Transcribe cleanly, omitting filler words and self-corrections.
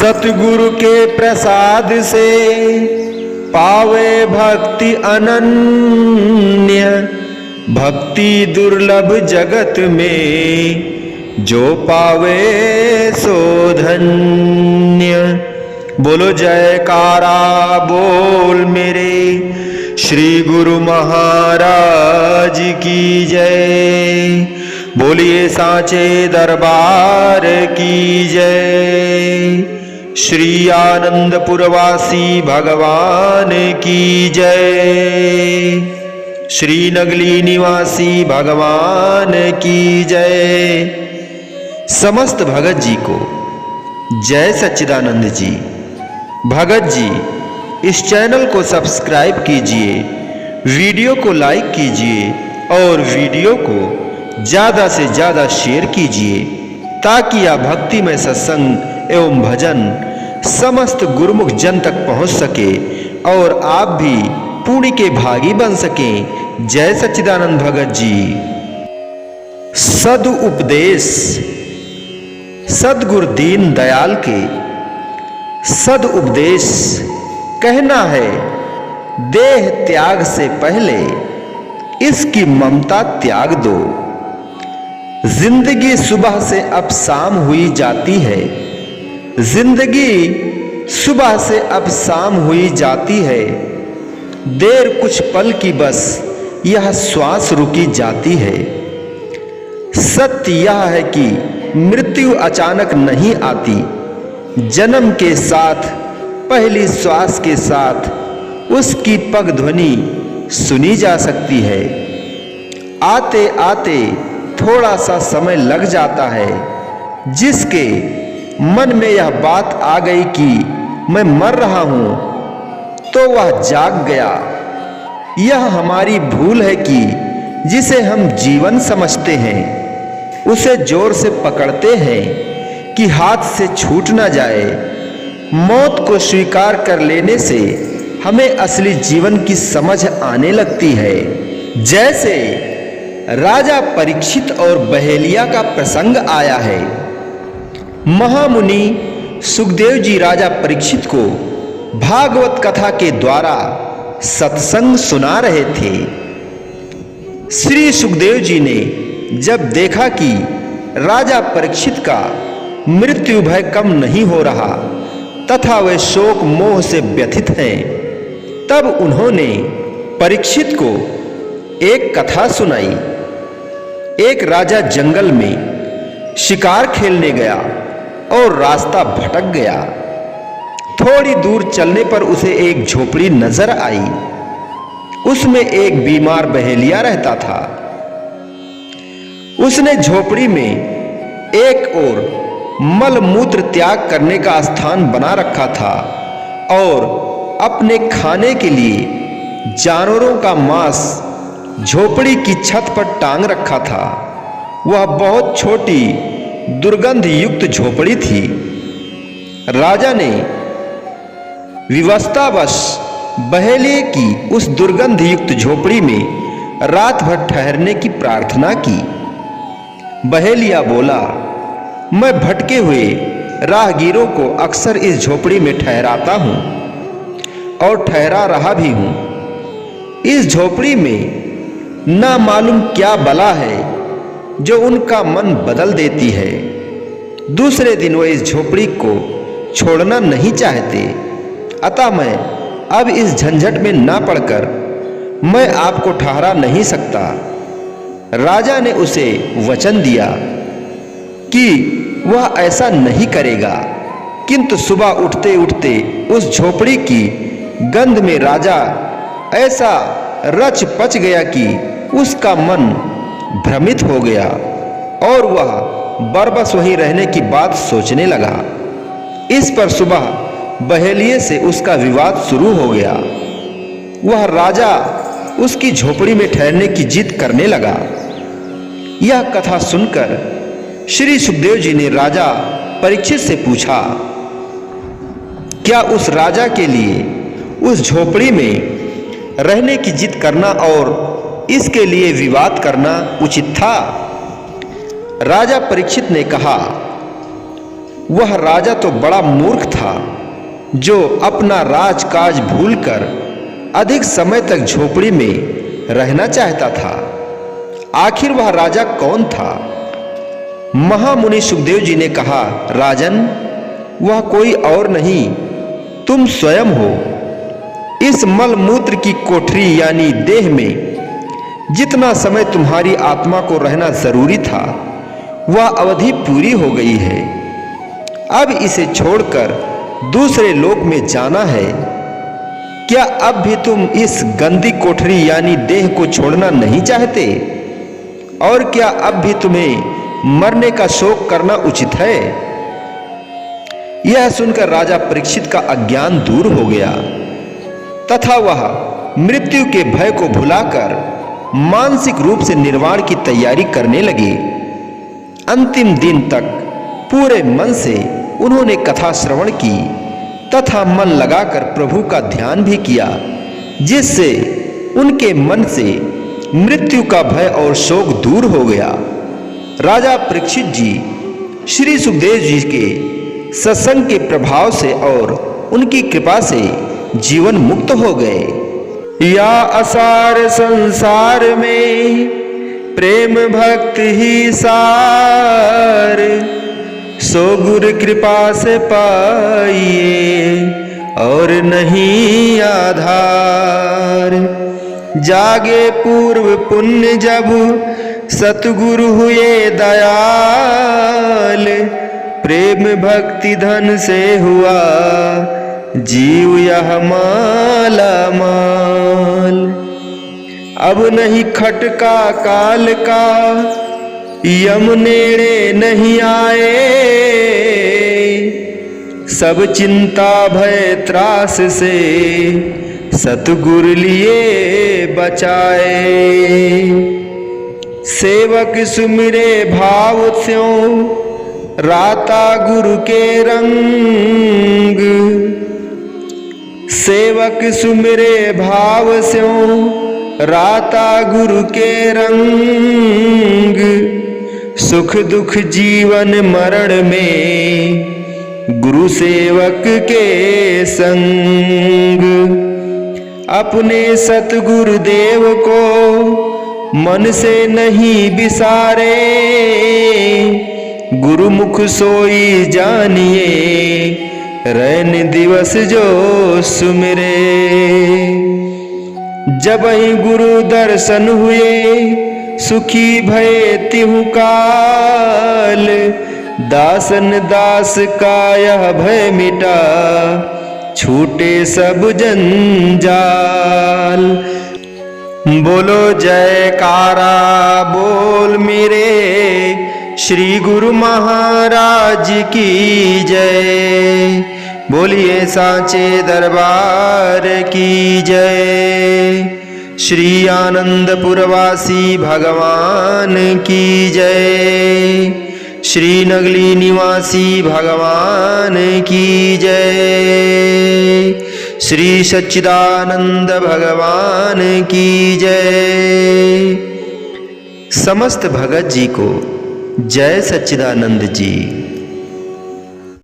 सतगुरु के प्रसाद से पावे भक्ति अनन्य, भक्ति दुर्लभ जगत में जो पावे सो धन्य। बोलो जयकारा बोल मेरे श्री गुरु महाराज की जय। बोलिए साचे दरबार की जय। श्री आनंदपुरवासी भगवान की जय। श्री नगली निवासी भगवान की जय। समस्त भगत जी को जय सच्चिदानंद जी। भगत जी इस चैनल को सब्सक्राइब कीजिए, वीडियो को लाइक कीजिए और वीडियो को ज्यादा से ज्यादा शेयर कीजिए ताकि यह भक्ति में सत्संग एवं भजन समस्त गुरुमुख जन तक पहुंच सके और आप भी पुण्य के भागी बन सकें। जय सच्चिदानंद भगत जी। सद उपदेश सदगुरु दीन दयाल के सद उपदेश कहना है, देह त्याग से पहले इसकी ममता त्याग दो। जिंदगी सुबह से अब शाम हुई जाती है, जिंदगी सुबह से अब शाम हुई जाती है। देर कुछ पल की बस यह श्वास रुकी जाती है। सत्य यह है कि मृत्यु अचानक नहीं आती, जन्म के साथ पहली श्वास के साथ उसकी पग ध्वनि सुनी जा सकती है। आते आते थोड़ा सा समय लग जाता है। जिसके मन में यह बात आ गई कि मैं मर रहा हूं तो वह जाग गया। यह हमारी भूल है कि जिसे हम जीवन समझते हैं उसे जोर से पकड़ते हैं कि हाथ से छूट ना जाए। मौत को स्वीकार कर लेने से हमें असली जीवन की समझ आने लगती है। जैसे राजा परीक्षित और बहेलिया का प्रसंग आया है। महामुनि सुखदेव जी राजा परीक्षित को भागवत कथा के द्वारा सत्संग सुना रहे थे। श्री सुखदेव जी ने जब देखा कि राजा परीक्षित का मृत्यु भय कम नहीं हो रहा तथा वे शोक मोह से व्यथित हैं, तब उन्होंने परीक्षित को एक कथा सुनाई। एक राजा जंगल में शिकार खेलने गया और रास्ता भटक गया। थोड़ी दूर चलने पर उसे एक झोपड़ी नजर आई। उसमें एक बीमार बहेलिया रहता था। उसने झोपड़ी में एक ओर मल मूत्र त्याग करने का स्थान बना रखा था और अपने खाने के लिए जानवरों का मांस झोपड़ी की छत पर टांग रखा था। वह बहुत छोटी दुर्गंध युक्त झोपड़ी थी। राजा ने विवशतावश बहेलिये की उस दुर्गंध युक्त झोपड़ी में रात भर ठहरने की प्रार्थना की। बहेलिया बोला, मैं भटके हुए राहगीरों को अक्सर इस झोपड़ी में ठहराता हूं और ठहरा रहा भी हूं। इस झोपड़ी में ना मालूम क्या बला है जो उनका मन बदल देती है। दूसरे दिन वो इस झोपड़ी को छोड़ना नहीं चाहते। अतः मैं अब इस झंझट में ना पड़कर मैं आपको ठहरा नहीं सकता। राजा ने उसे वचन दिया कि वह ऐसा नहीं करेगा, किंतु सुबह उठते उठते उस झोपड़ी की गंध में राजा ऐसा रच पच गया कि उसका मन भ्रमित हो गया और वह बरबस वहीं रहने की बात सोचने लगा। इस पर सुबह बहेलिये से उसका विवाद शुरू हो गया। वह राजा उसकी झोपड़ी में ठहरने की जिद करने लगा। यह कथा सुनकर श्री सुखदेव जी ने राजा परीक्षित से पूछा, क्या उस राजा के लिए उस झोपड़ी में रहने की जिद करना और इसके लिए विवाद करना उचित था? राजा परीक्षित ने कहा, वह राजा तो बड़ा मूर्ख था जो अपना राजकाज भूलकर अधिक समय तक झोपड़ी में रहना चाहता था। आखिर वह राजा कौन था? महामुनि सुखदेव जी ने कहा, राजन, वह कोई और नहीं, तुम स्वयं हो। इस मलमूत्र की कोठरी यानी देह में जितना समय तुम्हारी आत्मा को रहना जरूरी था, वह अवधि पूरी हो गई है। अब इसे छोड़कर दूसरे लोक में जाना है। क्या अब भी तुम इस गंदी कोठरी यानी देह को छोड़ना नहीं चाहते? और क्या अब भी तुम्हें मरने का शोक करना उचित है? यह सुनकर राजा परीक्षित का अज्ञान दूर हो गया तथा वह मृत्यु के भय को भुलाकर मानसिक रूप से निर्वाण की तैयारी करने लगे। अंतिम दिन तक पूरे मन से उन्होंने कथा श्रवण की तथा मन लगाकर प्रभु का ध्यान भी किया, जिससे उनके मन से मृत्यु का भय और शोक दूर हो गया। राजा परीक्षित जी श्री सुखदेव जी के सत्संग के प्रभाव से और उनकी कृपा से जीवन मुक्त हो गए। या असार संसार में प्रेम भक्ति ही सार, सो गुरु कृपा से पाइए और नहीं आधार। जागे पूर्व पुण्य जब सतगुरु हुए दयाल, प्रेम भक्ति धन से हुआ जीव यह माला माल। अब नहीं खटका काल का, यम नेड़े नहीं आए, सब चिंता भय त्रास से सतगुर लिए बचाए। सेवक सुमिरे भाव त्यों राता गुरु के रंग, सेवक सुमिरे भाव स्यों राता गुरु के रंग। सुख दुख जीवन मरण में गुरु सेवक के संग। अपने सतगुरु देव को मन से नहीं बिसारे, गुरुमुख सोई जानिए रैन दिवस जो सुमिरे। जब ही गुरु दर्शन हुए सुखी भये तिहु काल, दासन दास का यह भय मिटा छूटे सब जंजाल। बोलो जयकारा बोल मेरे श्री गुरु महाराज की जय। बोलिए सांचे दरबार की जय। श्री आनंदपुरवासी भगवान की जय। श्री नगली निवासी भगवान की जय। श्री सच्चिदानंद भगवान की जय। समस्त भगत जी को जय सच्चिदानंद जी।